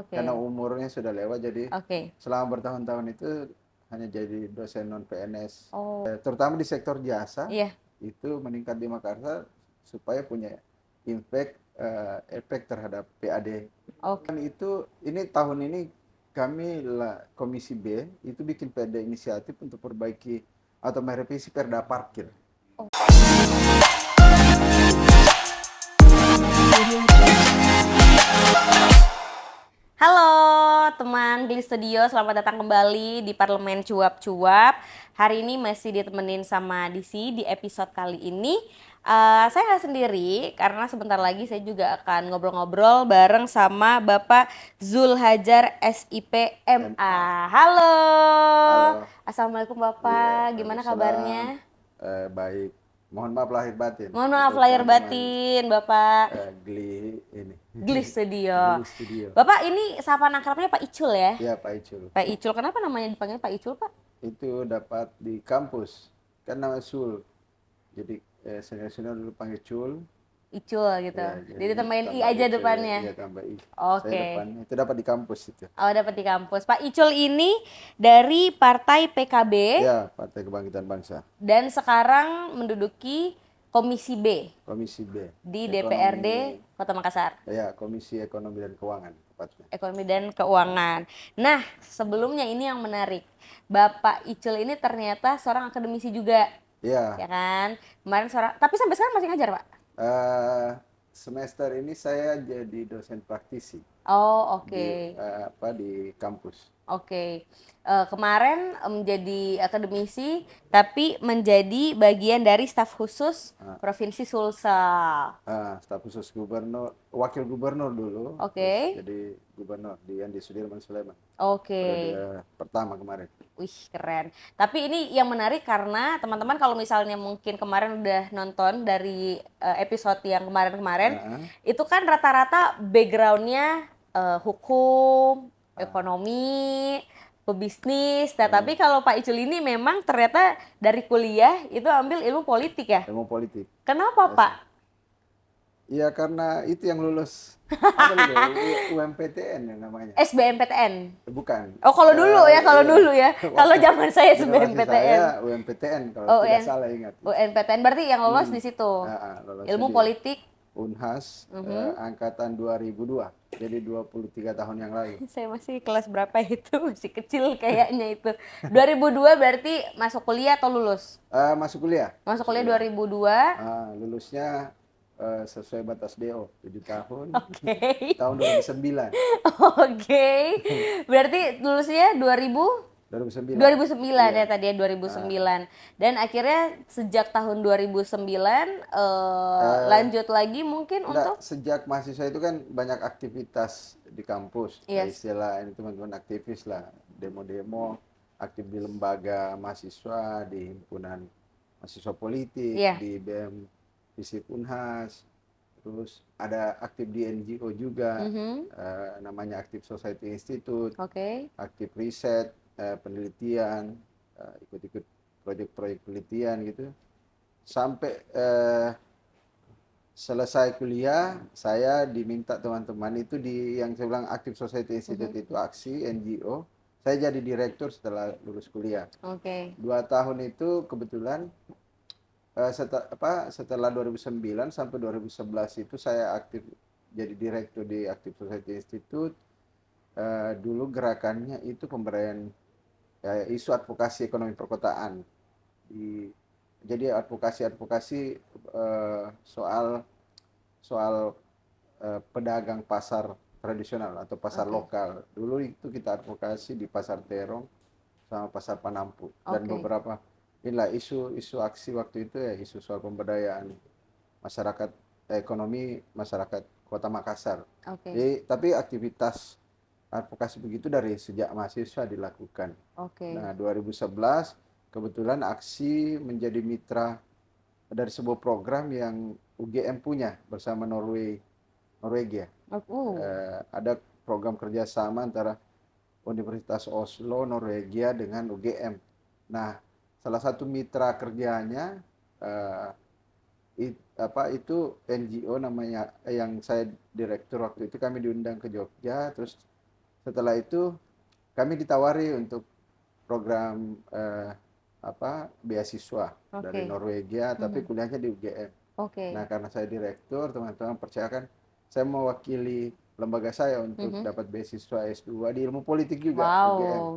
karena Oke. umurnya sudah lewat, jadi Oke. selama bertahun-tahun itu hanya jadi dosen non PNS. Oh, Terutama di sektor jasa iya. itu meningkat di Makassar supaya punya impact, efek terhadap PAD. Oke. Dan itu ini tahun ini kami Komisi B itu bikin PAD inisiatif untuk perbaiki atau merevisi Perda Parkir. Halo teman Geli Studio, selamat datang kembali di Parlemen Cuap-Cuap. Hari ini masih ditemenin sama Disi di episode kali ini. Saya nggak sendiri karena sebentar lagi saya juga akan ngobrol-ngobrol bareng sama Bapak Zulhajar SIP MA. Halo. Halo. Assalamualaikum Iya, Bapak, gimana Waalaikumsalam. kabarnya? Baik. Mohon maaf lahir batin Mohon maaf untuk lahir teman-teman batin Bapak Gli ini. Geli Studio. Gli Studio. Bapak ini sapaan akrabnya Pak Icul ya? Ya, Pak Icul. Pak Icul, kenapa namanya dipanggil Pak Icul, Pak? Itu dapat di kampus. Kan nama Sul. Jadi senior-senior dulu panggil Cul. Icul gitu. Ya, Jadi tambahin I tambah aja Icul. depannya. Iya, tambah I. Saya Oke. depannya. Itu dapat di kampus itu. Oh, dapat di kampus. Pak Icul ini dari Partai PKB Ya, Partai Kebangkitan Bangsa. dan sekarang menduduki Komisi B Komisi B. di Ekonomi. DPRD Kota Makassar. Ya, Komisi Ekonomi dan Keuangan tepatnya. Ekonomi dan Keuangan. Nah, sebelumnya ini yang menarik. Bapak Icul ini ternyata seorang akademisi juga, Ya. ya kan? Kemarin seorang, tapi sampai sekarang masih ngajar, Pak? Semester ini saya jadi dosen praktisi Oh, oke. di kampus. Oke. Kemarin menjadi akademisi, tapi menjadi bagian dari staf khusus Provinsi Sulsel. Staf khusus gubernur, wakil gubernur dulu, Oke. terus jadi gubernur di Andi Sudirman Sulaiman. Oke. Periode pertama kemarin. Wih, keren. Tapi ini yang menarik karena teman-teman kalau misalnya mungkin kemarin udah nonton dari episode yang kemarin-kemarin, itu kan rata-rata backgroundnya hukum, ekonomi, pebisnis. Nah, tapi kalau Pak Icul ini memang ternyata dari kuliah itu ambil ilmu politik ya? Ilmu politik. Kenapa, Pak? Iya, karena itu yang lulus apa dulu? UMPTN yang namanya. SBMPTN. Bukan. Oh, kalau dulu ya, kalau Iya. dulu ya. Kalau zaman saya Generasi SBMPTN. saya UMPTN kalau tidak salah ingat. UNPTN berarti yang lolos di situ. Lolos Ilmu di politik. Unhas angkatan 2002. Jadi 23 tahun yang lalu. Saya masih kelas berapa itu? Masih kecil kayaknya itu. 2002 berarti masuk kuliah atau lulus? Masuk kuliah. Masuk kuliah 2002. Lulusnya sesuai batas DO 7 tahun. Oke. Tahun 2009. Oke. Berarti lulusnya 2009. 2009 ya tadi ya, 2009. Dan akhirnya sejak tahun 2009 lanjut lagi mungkin untuk sejak mahasiswa itu kan banyak aktivitas di kampus. Yes. Istilah ini teman-teman aktivis lah, demo-demo, aktif di lembaga mahasiswa, di himpunan mahasiswa politik, di BEM Visip Unhas, terus ada aktif di NGO juga, namanya Active Society Institute, aktif riset, penelitian, ikut-ikut proyek-proyek penelitian gitu, sampai selesai kuliah saya diminta teman-teman itu di yang saya bilang Active Society Institute itu aksi NGO, saya jadi direktur setelah lulus kuliah. 2 tahun itu kebetulan setelah 2009 sampai 2011 itu saya aktif jadi direktur di Active Society Institute. Dulu gerakannya itu pemberdayaan isu advokasi ekonomi perkotaan. Jadi advokasi soal pedagang pasar tradisional atau pasar lokal. Dulu itu kita advokasi di Pasar Terong sama Pasar Panampu dan beberapa inilah isu aksi waktu itu ya, isu soal pemberdayaan masyarakat, ekonomi masyarakat Kota Makassar. Jadi, tapi aktivitas advokasi begitu dari sejak mahasiswa dilakukan. Nah, 2011 kebetulan aksi menjadi mitra dari sebuah program yang UGM punya bersama Norwegia. Ada program kerjasama antara Universitas Oslo, Norwegia dengan UGM. Nah, salah satu mitra kerjanya itu NGO namanya, yang saya direktur waktu itu, kami diundang ke Jogja, terus Setelah itu kami ditawari untuk program beasiswa dari Oke. Norwegia, tapi Mhm. kuliahnya di UGM. Nah, Oke. karena saya direktur, teman-teman percayakan saya mewakili lembaga saya untuk Mhm. dapat beasiswa S2 di ilmu politik juga, UGM. Wow.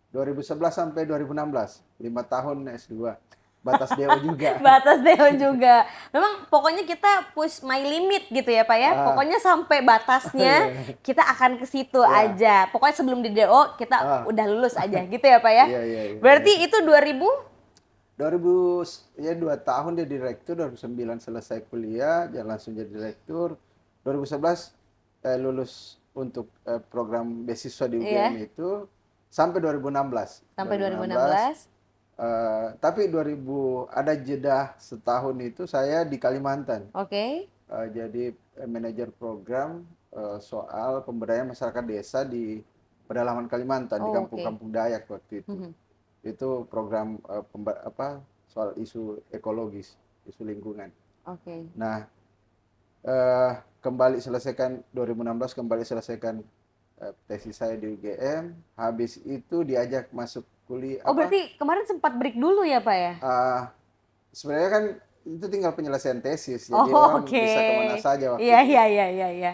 2011 sampai 2016, 5 tahun S2. Batas DO juga. Batas Dewan juga. Memang pokoknya kita push my limit gitu ya Pak ya. Ah, Pokoknya sampai batasnya kita akan ke situ ya, aja. Pokoknya sebelum di DO kita ah, udah lulus aja gitu ya Pak ya. iya, iya, iya, iya. Berarti itu 2000? 2000, ya 2 tahun dia direktur, 2009 selesai kuliah, dia langsung jadi direktur. 2011 lulus untuk program beasiswa di UGM Iya, itu sampai 2016. sampai 2016, 2016. tapi 2000 ada jeda setahun itu saya di Kalimantan. Oke. Jadi manajer program soal pemberdayaan masyarakat desa di pedalaman Kalimantan, di Oh, oke. kampung-kampung Dayak waktu itu. Mhm. Itu program soal isu ekologis, isu lingkungan. Oke. Nah, kembali selesaikan 2016, kembali selesaikan tesis saya di UGM. Habis itu diajak masuk kuliah Oh, berarti kemarin sempat break dulu ya Pak ya? sebenarnya kan itu tinggal penyelesaian tesis, jadi Oh, orang oke. bisa kemana saja waktu Iya, itu. iya, iya, iya, iya.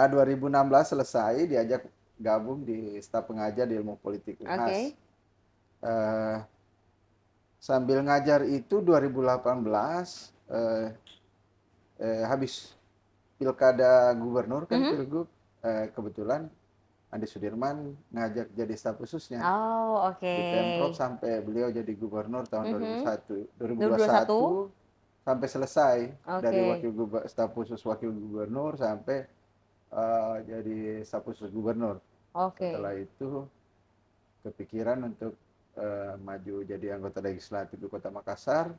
2016 selesai, diajak gabung di staf pengajar di ilmu politik UNHAS. Oke. Eh, Sambil ngajar itu 2018 habis pilkada gubernur kan, Mhm. pilgub, kebetulan Andi Sudirman ngajak jadi staf khususnya Oh, oke. di Pemprov sampai beliau jadi gubernur tahun Mhm. 2021? 2021 sampai selesai dari Oke. staf khusus wakil gubernur sampai jadi staf khusus gubernur. Oke. Setelah itu kepikiran untuk maju jadi anggota legislatif di Kota Makassar.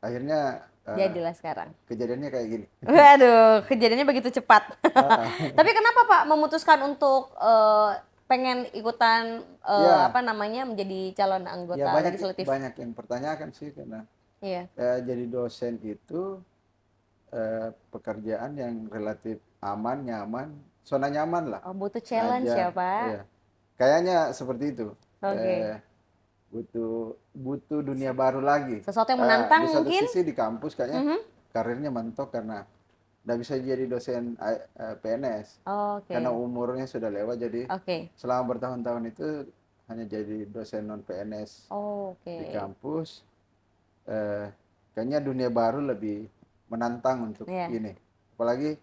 Akhirnya Jadilah sekarang. kejadiannya kayak gini. Waduh, kejadiannya begitu cepat. Ah, Tapi kenapa Pak memutuskan untuk pengen ikutan ya, menjadi calon ya anggota banyak legislatif? banyak yang pertanyakan sih, karena Iya. jadi dosen itu pekerjaan yang relatif aman, nyaman, zona nyaman lah. Oh, butuh challenge ya Ngajar, Pak. ya. Kayaknya seperti itu. Oke. Eh, butuh butuh dunia baru lagi. Sesuatu yang menantang Di satu mungkin? sisi di kampus kayaknya Mhm. karirnya mentok karena nggak bisa jadi dosen PNS karena Oke. umurnya sudah lewat. Jadi Oke. selama bertahun-tahun itu hanya jadi dosen non PNS di Oke. kampus. eh, Kayaknya dunia baru lebih menantang untuk Iya, ini. Apalagi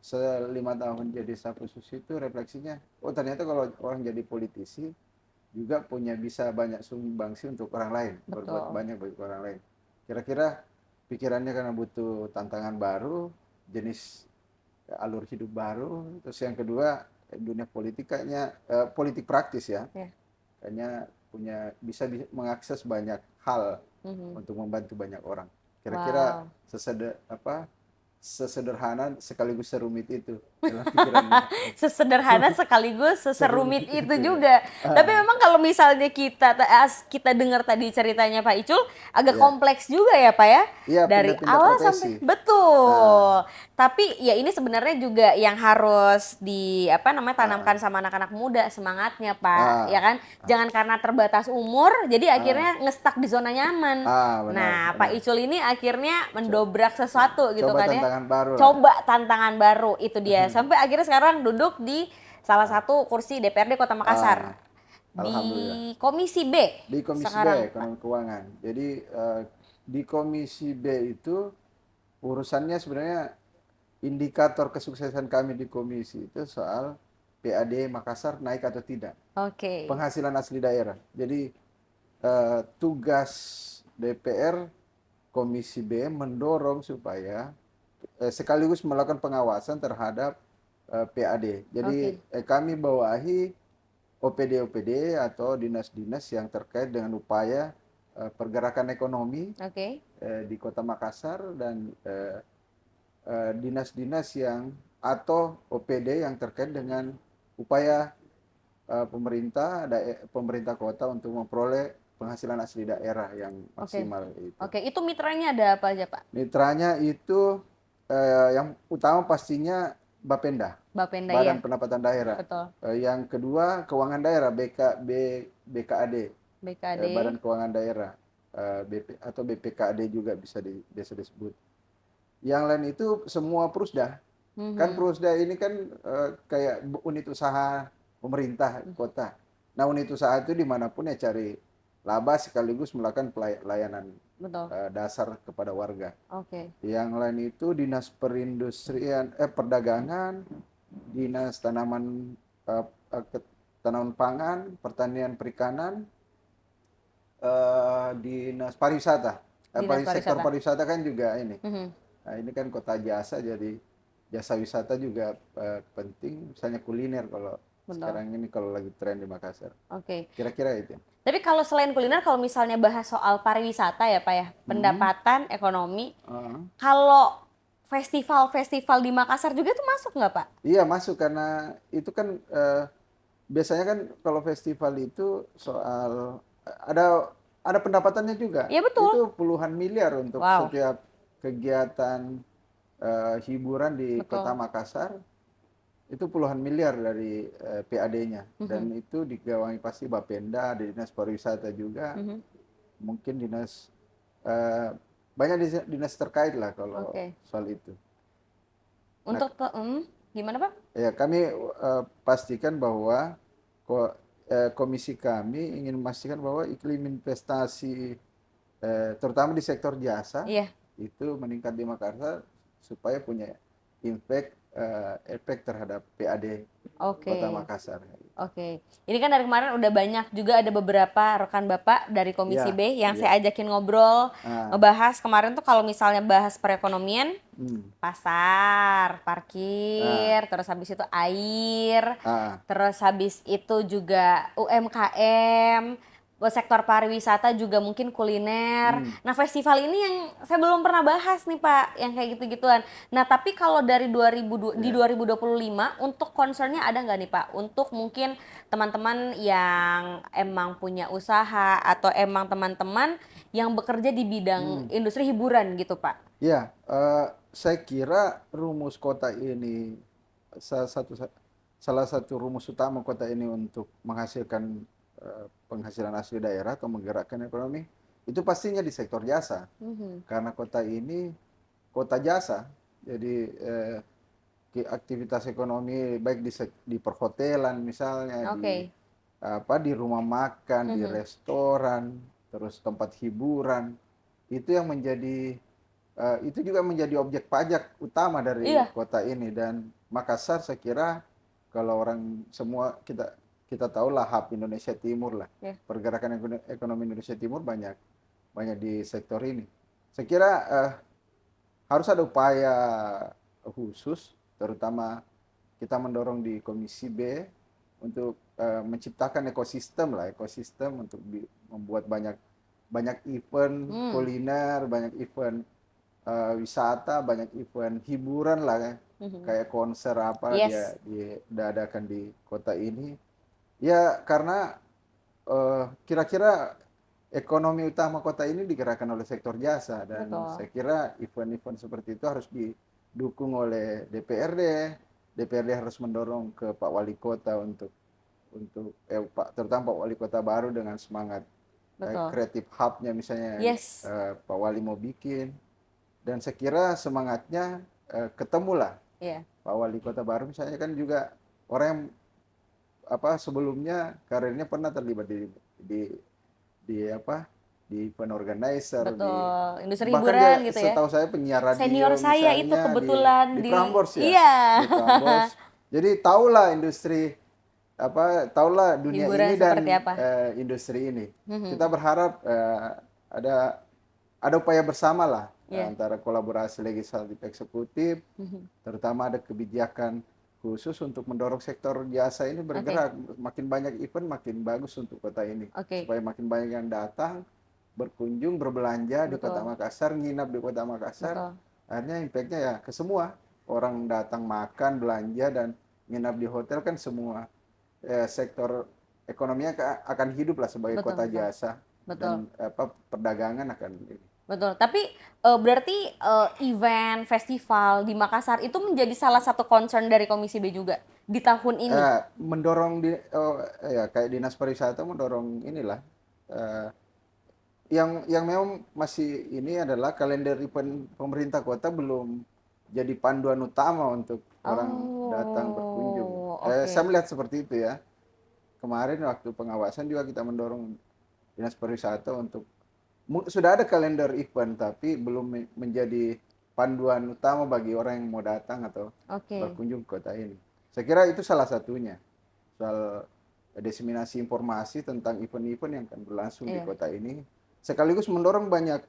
5 tahun jadi staf khusus itu refleksinya, oh ternyata kalau orang jadi politisi juga bisa banyak sumbangsi untuk orang lain, berbuat betul. banyak bagi orang lain. Kira-kira pikirannya karena butuh tantangan baru, jenis alur hidup baru. Terus yang kedua, dunia politik kayaknya politik praktis ya, Ya. kayaknya bisa mengakses banyak hal Mhm. untuk membantu banyak orang. Kira-kira Wow. sesederhana sekaligus serumit itu dalam pikirannya. Sesederhana sekaligus Serumit seserumit itu itu ya. juga. Tapi Ah, memang kalau misalnya kita dengar tadi ceritanya Pak Icul agak ya, kompleks juga ya Pak ya. iya, Dari pindah-pindah awal profesi. sampai Nah, betul. Tapi ya ini sebenarnya juga yang harus tanamkan ah, sama anak-anak muda semangatnya Pak. Ya ah, kan? Jangan karena terbatas umur jadi ah, akhirnya ngestak di zona nyaman. benar, Nah, Pak benar. Icul ini akhirnya Co- mendobrak sesuatu gitu Coba kan ya. tantangan baru lah. Coba tantangan baru itu dia. Sampai akhirnya sekarang duduk di salah satu kursi DPRD Kota Ah, Makassar Alhamdulillah. di Komisi B Di Komisi B, sekarang, Pak. Ekonomi Keuangan. Jadi di Komisi B itu urusannya sebenarnya indikator kesuksesan kami di komisi itu soal PAD Makassar naik atau tidak. Oke. Penghasilan asli daerah. Jadi tugas DPR Komisi B mendorong supaya sekaligus melakukan pengawasan terhadap PAD. Jadi Oke. kami bawahi OPD-OPD atau dinas-dinas yang terkait dengan upaya pergerakan ekonomi Oke. di Kota Makassar, dan dinas-dinas yang atau OPD yang terkait dengan upaya pemerintah kota untuk memperoleh penghasilan asli daerah yang Oke. maksimal itu. Oke, itu mitranya ada apa aja, Pak? Mitranya itu yang utama pastinya Bapenda, Bapenda ya, Badan Pendapatan Daerah. betul. Yang kedua keuangan daerah, BKAD, BKD. Badan Keuangan Daerah, atau BPKAD juga biasa disebut. Yang lain itu semua Prusda. Kan Mhm. Prusda ini kan kayak unit usaha pemerintah kota. Nah, unit usaha itu dimanapun ya cari laba sekaligus melakukan pelayanan Betul. dasar kepada warga. Oke. Yang lain itu dinas perindustrian, perdagangan, dinas eh, tanaman pangan, pertanian perikanan, dinas pariwisata. Dinas Sektor pariwisata. pariwisata kan juga ini. Mhm. Nah, ini kan kota jasa, jadi jasa wisata juga penting, misalnya kuliner kalau Betul. sekarang ini kalau lagi tren di Makassar. Oke. Kira-kira itu. Tapi kalau selain kuliner, kalau misalnya bahas soal pariwisata ya Pak ya, Hmm. pendapatan, ekonomi, Uh, kalau festival-festival di Makassar juga tuh masuk nggak Pak? iya masuk karena itu kan biasanya kan kalau festival itu soal ada pendapatannya juga. Iya betul. Itu puluhan miliar untuk Wow, setiap kegiatan hiburan di Kota betul. Makassar. Itu puluhan miliar dari PAD-nya, Mhm. dan itu digawangi pasti Bapenda, ada dinas pariwisata juga, Mhm. mungkin dinas eh, banyak dinas terkait lah kalau Oke. soal itu. Nah, Untuk gimana Pak? ya kami pastikan bahwa komisi kami ingin memastikan bahwa iklim investasi terutama di sektor jasa Iya. itu meningkat di Makassar supaya punya efek terhadap PAD Kota Oke. Makassar. Oke, ini kan dari kemarin udah banyak juga ada beberapa rekan Bapak dari Komisi Ya, B yang ya. saya ajakin ngobrol, Ah, ngebahas kemarin tuh kalau misalnya bahas perekonomian, hmm. pasar, Ah, parkir, terus habis itu air, ah, terus habis itu juga UMKM, sektor pariwisata juga mungkin kuliner. hmm. Nah, festival ini yang saya belum pernah bahas nih Pak, yang kayak gitu-gituan. Nah, tapi kalau dari 2000 di Ya. 2025 untuk concernnya ada nggak nih Pak? Untuk mungkin teman-teman yang emang punya usaha atau emang teman-teman yang bekerja di bidang Hmm. industri hiburan gitu Pak? Ya, saya kira rumus kota ini salah satu salah satu rumus utama kota ini untuk menghasilkan penghasilan asli daerah atau menggerakkan ekonomi itu pastinya di sektor jasa. Mhm. Karena kota ini kota jasa, jadi aktivitas ekonomi baik di perhotelan misalnya, Oke. di rumah makan, di Mhm. restoran, terus tempat hiburan, itu yang menjadi itu juga menjadi objek pajak utama dari Iya. kota ini. Dan Makassar saya kira kalau orang semua kita tahu lah hub Indonesia Timur lah, Ya. pergerakan ekonomi Indonesia Timur banyak banyak di sektor ini. Saya kira harus ada upaya khusus, terutama kita mendorong di Komisi B untuk menciptakan ekosistem untuk membuat banyak banyak event Hmm. kuliner, banyak event wisata, banyak event hiburan lah ya. Mhm. Kayak konser apa Yes. dia diadakan di kota ini. Ya karena kira-kira ekonomi utama kota ini digerakkan oleh sektor jasa, dan Betul. saya kira event-event seperti itu harus didukung oleh DPRD. DPRD harus mendorong ke Pak Wali Kota untuk terutama Pak Wali Kota baru dengan semangat Betul. kreatif hubnya misalnya Yes. Pak Wali mau bikin, dan saya kira semangatnya ketemulah Iya. Pak Wali Kota baru misalnya kan juga orang yang sebelumnya karirnya pernah terlibat di apa di event organizer, Betul. Industri bahkan hiburan dia gitu ya. setahu saya penyiar Senior radio saya itu misalnya kebetulan di di Prambors ya, iya. di Prambors. Jadi tahulah industri tahulah dunia Hiburan ini seperti dan apa? industri ini. Kita Mhm. berharap ada ada upaya bersama lah Iya. antara kolaborasi legislatif eksekutif, Mhm. terutama ada kebijakan khusus untuk mendorong sektor jasa ini Oke. bergerak. Makin banyak event makin bagus untuk kota ini, Oke. supaya makin banyak yang datang berkunjung berbelanja di kota Betul. Makassar, nginap di kota Makassar. Betul. Akhirnya impactnya ya ke semua orang datang makan belanja dan nginap di hotel, kan semua sektor ekonominya akan hidup lah sebagai Betul, kota betul. jasa, Betul. dan perdagangan akan Betul. Tapi berarti event festival di Makassar itu menjadi salah satu concern dari Komisi B juga di tahun ini. Mendorong ya kayak dinas pariwisata mendorong inilah yang memang masih ini adalah kalender event pemerintah kota belum jadi panduan utama untuk orang datang berkunjung. Oh, Saya oke. melihat seperti itu ya. Kemarin waktu pengawasan juga kita mendorong dinas pariwisata untuk sudah ada kalender event tapi belum menjadi panduan utama bagi orang yang mau datang atau Oke. berkunjung ke kota ini. Saya kira itu salah satunya soal diseminasi informasi tentang event-event yang akan berlangsung di Iya. kota ini, sekaligus mendorong banyak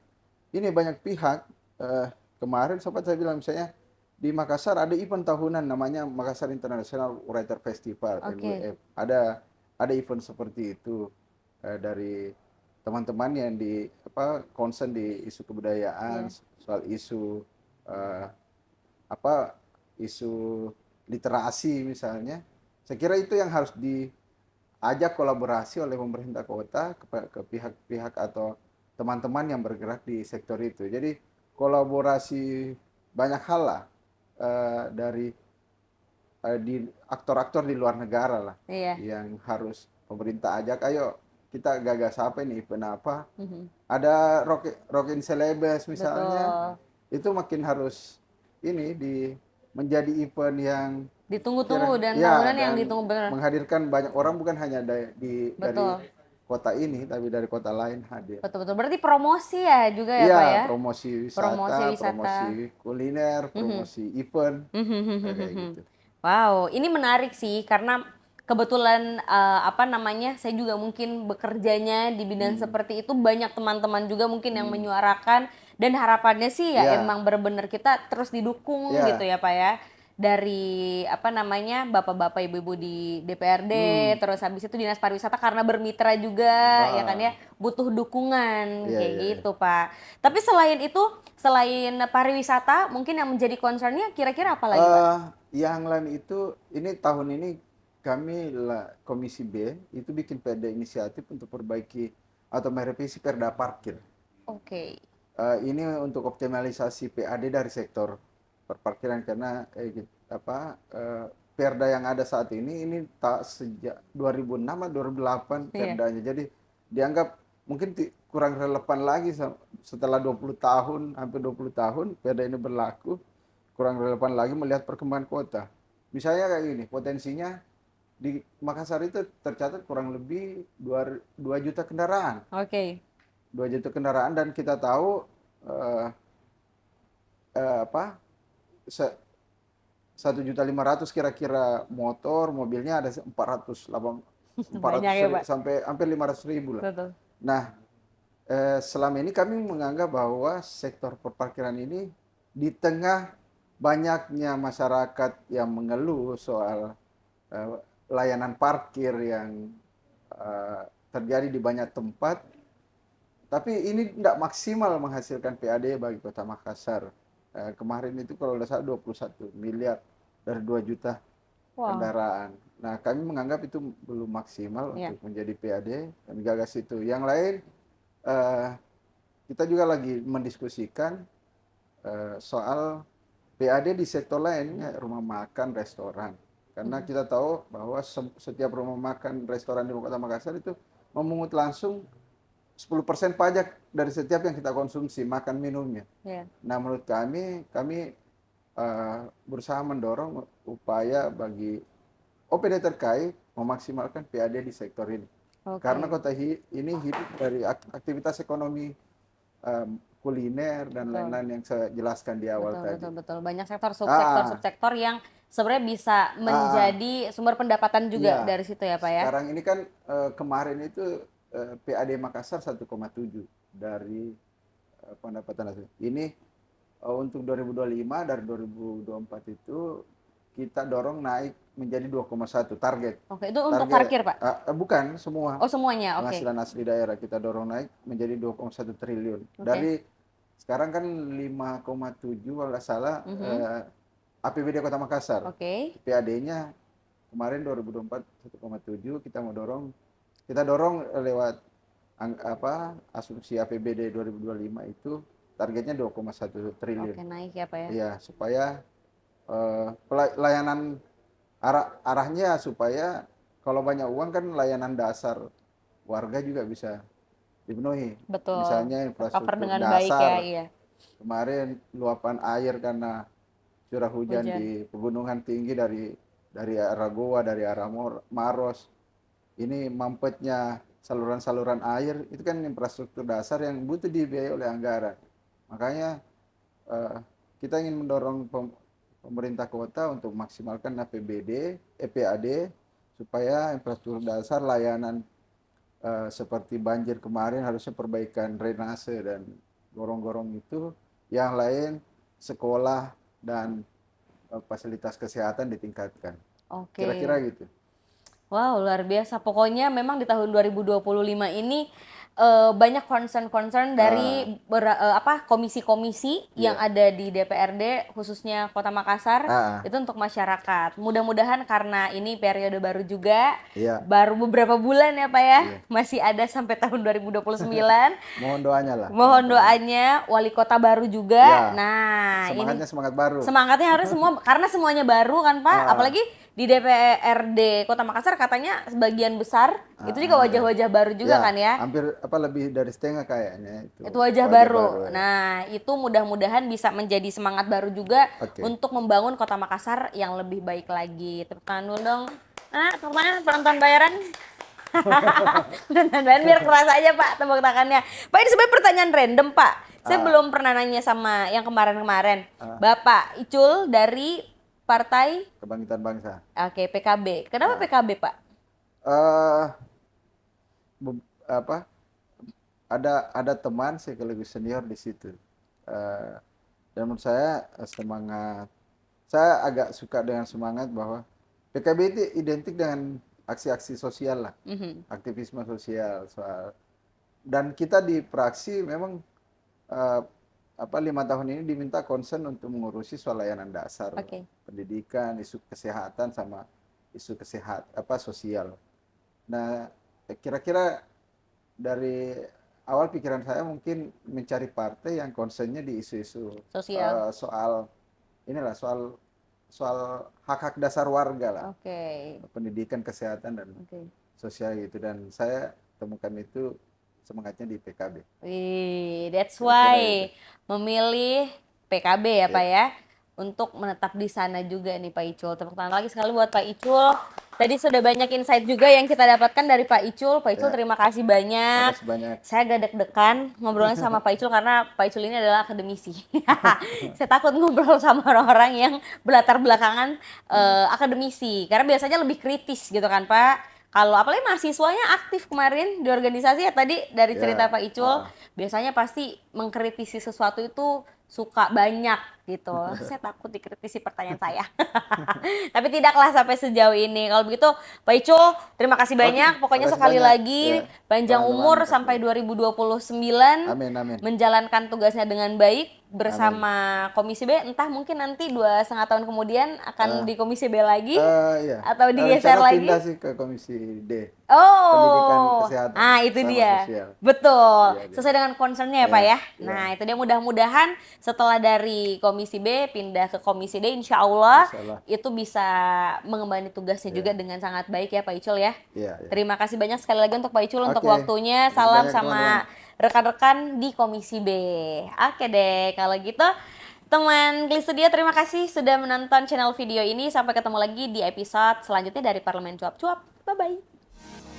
pihak. eh, Kemarin sempat saya bilang misalnya di Makassar ada event tahunan namanya Makassar International Writer Festival Oke. MWF. Ada event seperti itu dari teman-teman yang concern di isu kebudayaan, Iya. soal isu eh, apa isu literasi misalnya. Saya kira itu yang harus diajak kolaborasi oleh pemerintah kota ke pihak-pihak atau teman-teman yang bergerak di sektor itu. Jadi kolaborasi banyak hal lah dari di aktor-aktor di luar negara lah Iya. yang harus pemerintah ajak. Ayo kita gagas apa ini, event apa? Mhm. Ada Rockin Celebes misalnya, Betul. itu makin harus ini menjadi event yang Ditunggu-tunggu dan ya tahunan yang dan ditunggu benar. menghadirkan banyak orang bukan hanya dari Betul. kota ini tapi dari kota lain hadir. Betul betul. Berarti promosi ya juga ya, Pak Iya, ya? promosi wisata, Promosi wisata. promosi kuliner, Mhm. promosi event, kayak gitu. Wow, ini menarik sih karena kebetulan apa namanya, saya juga mungkin bekerjanya di bidang Hmm, seperti itu banyak teman-teman juga mungkin yang hmm. menyuarakan dan harapannya sih ya Ya, emang bener-bener kita terus didukung gitu ya, ya Pak ya dari apa namanya bapak-bapak ibu-ibu di DPRD hmm, terus habis itu dinas pariwisata karena bermitra juga ya kan ya ah, butuh dukungan iya, kayak iya, iya. gitu Pak. Tapi selain itu selain pariwisata mungkin yang menjadi concernnya kira-kira apa lagi Pak? Eh, yang lain itu, ini tahun ini kami Komisi B itu bikin perda inisiatif untuk perbaiki atau merevisi perda parkir. Oke. Ini untuk optimalisasi PAD dari sektor perparkiran karena perda yang ada saat ini tak sejak 2006 atau 2008 Iya. perdanya. Jadi dianggap mungkin kurang relevan lagi setelah 20 tahun, hampir 20 tahun perda ini berlaku, kurang relevan lagi melihat perkembangan kota. Misalnya kayak gini, potensinya di Makassar itu tercatat kurang lebih 2 juta kendaraan. Oke. 2 juta kendaraan dan kita tahu eh, apa 1.500.000 kira-kira motor, mobilnya ada 400 Banyak ya, Pak. sampai hampir 500.000 lah. Betul. Nah, selama ini kami menganggap bahwa sektor perparkiran ini di tengah banyaknya masyarakat yang mengeluh soal eh, layanan parkir yang eh, terjadi di banyak tempat, tapi ini tidak maksimal menghasilkan PAD bagi Kota Makassar. Kemarin itu kalau tidak salah 21 miliar dari 2 juta Wow. kendaraan. Nah, kami menganggap itu belum maksimal Ya. untuk menjadi PAD dan gagas itu. Yang lain, eh, kita juga lagi mendiskusikan soal PAD di sektor lain, ya, rumah makan, restoran. Karena kita tahu bahwa setiap rumah makan, restoran di Kota Makassar itu memungut langsung 10% pajak dari setiap yang kita konsumsi, makan minumnya. Ya. Nah, menurut kami berusaha mendorong upaya bagi OPD terkait memaksimalkan PAD di sektor ini. Karena Oke. kota ini hidup dari aktivitas ekonomi kuliner dan Betul. lain-lain yang saya jelaskan di awal Betul, betul, tadi. betul. Banyak sektor subsektor Ah, subsektor yang sebenarnya bisa ah, ah, menjadi sumber pendapatan juga iya. dari situ ya, Pak ya. Sekarang ini kan kemarin itu PAD Makassar 1,7 dari pendapatan asli. Ini untuk 2025 dari 2024 itu kita dorong naik menjadi 2,1 target. Oke, itu untuk Target parkir, Pak. bukan semua Oh, semuanya. Oke. penghasilan asli daerah kita dorong naik menjadi 2,1 triliun. Oke. Dari sekarang kan 5,7 kalau nggak salah Mhm. APBD Kota Makassar. Oke. PAD-nya kemarin 2024 1,7 kita dorong lewat asumsi APBD 2025 itu targetnya 2,1 triliun. Oke, naik ya Pak ya. Iya, supaya layanan arahnya supaya kalau banyak uang kan layanan dasar warga juga bisa dipenuhi. Betul. Misalnya Cover infrastruktur dengan baik ya, dasar. iya. Kemarin luapan air karena curah hujan Hujan. di pegunungan tinggi dari arah Goa, dari arah Maros. Ini mampetnya saluran-saluran air itu kan infrastruktur dasar yang butuh dibiayai oleh anggaran. Makanya kita ingin mendorong pemerintah kota untuk maksimalkan APBD, EPAD supaya infrastruktur dasar layanan seperti banjir kemarin harusnya perbaikan drainase dan gorong-gorong itu, yang lain sekolah dan fasilitas kesehatan ditingkatkan. Oke. Kira-kira gitu. Wow, luar biasa. Pokoknya memang di tahun 2025 ini banyak concern-concern dari komisi-komisi yang Iya. ada di DPRD khususnya Kota Makassar itu untuk masyarakat. Mudah-mudahan karena ini periode baru juga, Iya. baru beberapa bulan ya Pak ya, Iya. masih ada sampai tahun 2029. Mohon doanya lah. Mohon doanya, wali kota baru juga. Ya. Nah, Semangatnya ini semangat baru. semangatnya harus semua karena semuanya baru kan Pak, apalagi di DPRD Kota Makassar katanya sebagian besar itu juga wajah-wajah baru juga kan ya. Hampir lebih dari setengah kayaknya itu wajah baru. Nah, itu mudah-mudahan bisa menjadi semangat baru juga untuk membangun Kota Makassar yang lebih baik lagi. Tepuk tangan dulu dong. Nah, tepuk tangan penonton bayaran. Penonton bayaran biar kerasa aja Pak tepuk tangannya. Pak, ini sebenarnya pertanyaan random Pak. Saya belum pernah nanya sama yang kemarin-kemarin. Bapak Icul dari Partai Kebangkitan Bangsa. Oke, PKB. Kenapa PKB, Pak? Ada teman sekaligus senior di situ. Dan menurut saya semangat. Saya agak suka dengan semangat bahwa PKB itu identik dengan aksi-aksi sosial lah, aktivisme sosial soal. Dan kita di praksi memang 5 tahun ini diminta concern untuk mengurusi soal layanan dasar, pendidikan, isu kesehatan sama isu sosial. Nah, kira-kira dari awal pikiran saya mungkin mencari partai yang concernnya di isu-isu sosial, soal hak-hak dasar warga lah, pendidikan, kesehatan dan sosial gitu. Dan saya temukan itu semangatnya di PKB. That's why memilih PKB ya Pak ya, untuk menetap di sana juga nih Pak Icul. Tepuk tangan lagi sekali buat Pak Icul. Tadi sudah banyak insight juga yang kita dapatkan dari Pak Icul. Pak Icul terima kasih banyak. Saya agak deg-degan ngobrolnya sama Pak Icul karena Pak Icul ini adalah akademisi. Saya takut ngobrol sama orang-orang yang berlatar belakangan akademisi, karena biasanya lebih kritis gitu kan Pak. Kalau apalagi mahasiswanya aktif kemarin di organisasi ya, tadi dari cerita Pak Icul, biasanya pasti mengkritisi sesuatu itu suka banyak gitu. Saya takut dikritisi pertanyaan saya. Tapi tidaklah sampai sejauh ini. Kalau begitu Pak Icul, terima kasih banyak. Pokoknya sekali lagi panjang umur sampai 2029. Amin, amin. Menjalankan tugasnya dengan baik bersama Komisi B. Entah mungkin nanti 2,5 tahun kemudian akan di Komisi B lagi, atau digeser lagi. Pindah sih ke Komisi D. Pendidikan kesehatan. Nah, itu dia. Sosial. Betul. Sesuai dengan concernnya ya Pak ya. Nah, itu dia, mudah-mudahan setelah dari Komisi B pindah ke Komisi D, insya Allah itu bisa mengembangkan tugasnya juga dengan sangat baik ya Pak Icul ya. Terima kasih banyak sekali lagi untuk Pak Icul untuk waktunya. Salam sama rekan-rekan di Komisi B. Oke deh, kalau gitu teman Gli Studio, terima kasih sudah menonton channel video ini. Sampai ketemu lagi di episode selanjutnya dari Parlemen Cuap-Cuap. Bye-bye.